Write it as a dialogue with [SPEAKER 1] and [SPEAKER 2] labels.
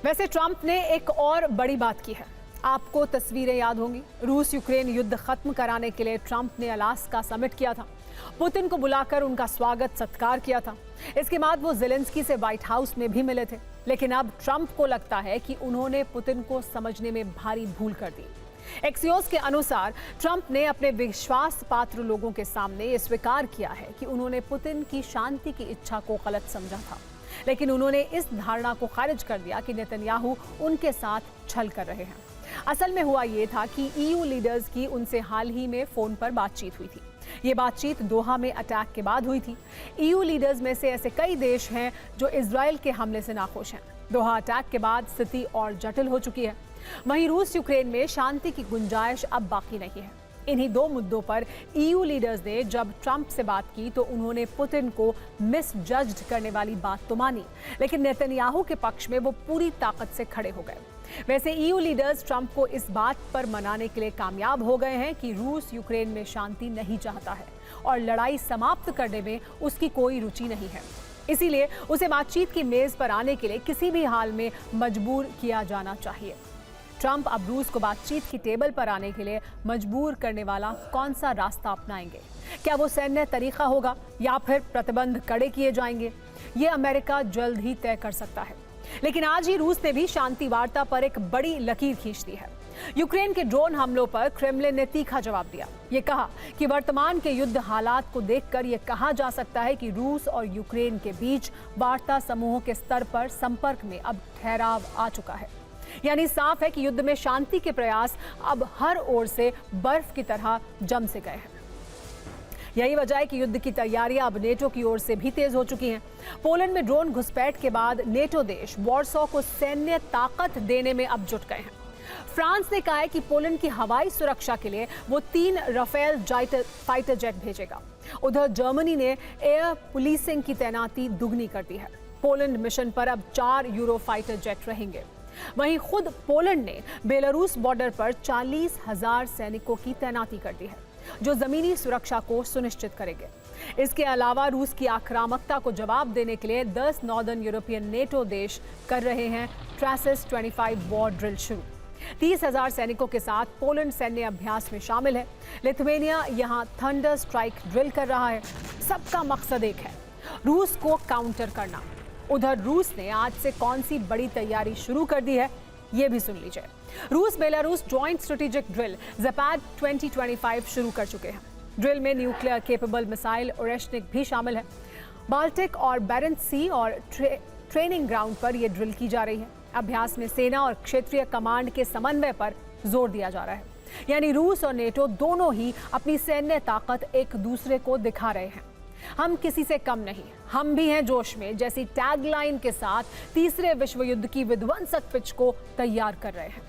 [SPEAKER 1] वैसे ट्रंप ने एक और बड़ी बात की है। आपको तस्वीरें याद होंगी। रूस यूक्रेन युद्ध खत्म कराने के लिए ट्रंप ने अलास्का समिट किया था। पुतिन को बुलाकर उनका स्वागत सत्कार किया था। इसके बाद वो ज़ेलेंस्की से व्हाइट हाउस में भी मिले थे। लेकिन अब ट्रंप को लगता है कि उन्होंने पुतिन को समझने में भारी भूल कर दी। एक्सियोस के अनुसार ट्रंप ने अपने विश्वास पात्र लोगों के सामने ये स्वीकार किया है कि उन्होंने पुतिन की शांति की इच्छा को गलत समझा था, लेकिन उन्होंने इस धारणा को खारिज कर दिया कि नेतन्याहू उनके साथ छल कर रहे हैं। असल में हुआ ये था कि ईयू लीडर्स की उनसे हाल ही में फोन पर बातचीत हुई थी। ये बातचीत दोहा में अटैक के बाद हुई थी। ईयू लीडर्स में से ऐसे कई देश हैं जो इजराइल के हमले से नाखुश हैं। दोहा अटैक के बाद स्थिति और जटिल हो चुकी है। वहीं रूस यूक्रेन में शांति की गुंजाइश अब बाकी नहीं है। इन्हीं दो मुद्दों पर ईयू लीडर्स ने जब ट्रंप से बात की तो उन्होंने पुतिन को मिसजज्ड करने वाली बात तो मानी, लेकिन नेतन्याहू के पक्ष में वो पूरी ताकत से खड़े हो गए। वैसे ईयू लीडर्स ट्रंप को इस बात पर मनाने के लिए कामयाब हो गए हैं कि रूस यूक्रेन में शांति नहीं चाहता है और लड़ाई समाप्त करने में उसकी कोई रुचि नहीं है। इसीलिए उसे बातचीत की मेज पर आने के लिए किसी भी हाल में मजबूर किया जाना चाहिए। ट्रंप अब रूस को बातचीत की टेबल पर आने के लिए मजबूर करने वाला कौन सा रास्ता अपनाएंगे? क्या वो सैन्य तरीका होगा या फिर प्रतिबंध कड़े किए जाएंगे? ये अमेरिका जल्द ही तय कर सकता है। लेकिन आज ही रूस ने भी शांति वार्ता पर एक बड़ी लकीर खींच दी है। यूक्रेन के ड्रोन हमलों पर क्रेमलिन ने तीखा जवाब दिया। ये कहा कि वर्तमान के युद्ध हालात को देखकर यह कहा जा सकता है कि रूस और यूक्रेन के बीच वार्ता समूहों के स्तर पर संपर्क में अब ठहराव आ चुका है। यानी साफ है कि युद्ध में शांति के प्रयास अब हर ओर से बर्फ की तरह जम से गए हैं। यही वजह है कि युद्ध की तैयारियां अब नेटो की ओर से भी तेज हो चुकी हैं। पोलैंड में ड्रोन घुसपैठ के बाद नेटो देश वॉर्सो को सैन्य ताकत देने में अब जुट गए हैं। फ्रांस ने कहा है कि पोलैंड की हवाई सुरक्षा के लिए वो 3 राफेल फाइटर जेट भेजेगा। उधर जर्मनी ने एयर पुलिसिंग की तैनाती दुगनी कर दी है। पोलैंड मिशन पर अब 4 यूरो फाइटर जेट रहेंगे। वहीं खुद पोलैंड ने बेलारूस बॉर्डर पर 40,000 सैनिकों की तैनाती कर दी है, जो जमीनी सुरक्षा को सुनिश्चित करेंगे। इसके अलावा रूस की आक्रामकता को जवाब देने के लिए 10 नॉर्दर्न यूरोपियन नेटो देश कर रहे हैं ट्रासिस 25 वॉर ड्रिल शुरू। 30,000 सैनिकों के साथ पोलैंड सैन्य अभ्यास में शामिल है। लिथुआनिया यहां थंडर स्ट्राइक ड्रिल कर रहा है। सबका मकसद एक है, रूस को काउंटर करना। उधर रूस ने आज से कौन सी बड़ी तैयारी शुरू कर दी है, ये भी सुन लीजिए। रूस बेलारूस जॉइंट स्ट्रेटेजिक ड्रिल ज़ेपैड 2025 शुरू कर चुके हैं। ड्रिल में न्यूक्लियर केपेबल मिसाइल ओरेशनिक भी शामिल है। बाल्टिक और बैरेंट्स सी और ट्रेनिंग ग्राउंड पर यह ड्रिल की जा रही है। अभ्यास में सेना और क्षेत्रीय कमांड के समन्वय पर जोर दिया जा रहा है। यानी रूस और नेटो दोनों ही अपनी सैन्य ताकत एक दूसरे को दिखा रहे हैं। हम किसी से कम नहीं, हम भी हैं जोश में जैसी टैगलाइन के साथ तीसरे विश्व युद्ध की विध्वंसक पिच को तैयार कर रहे हैं।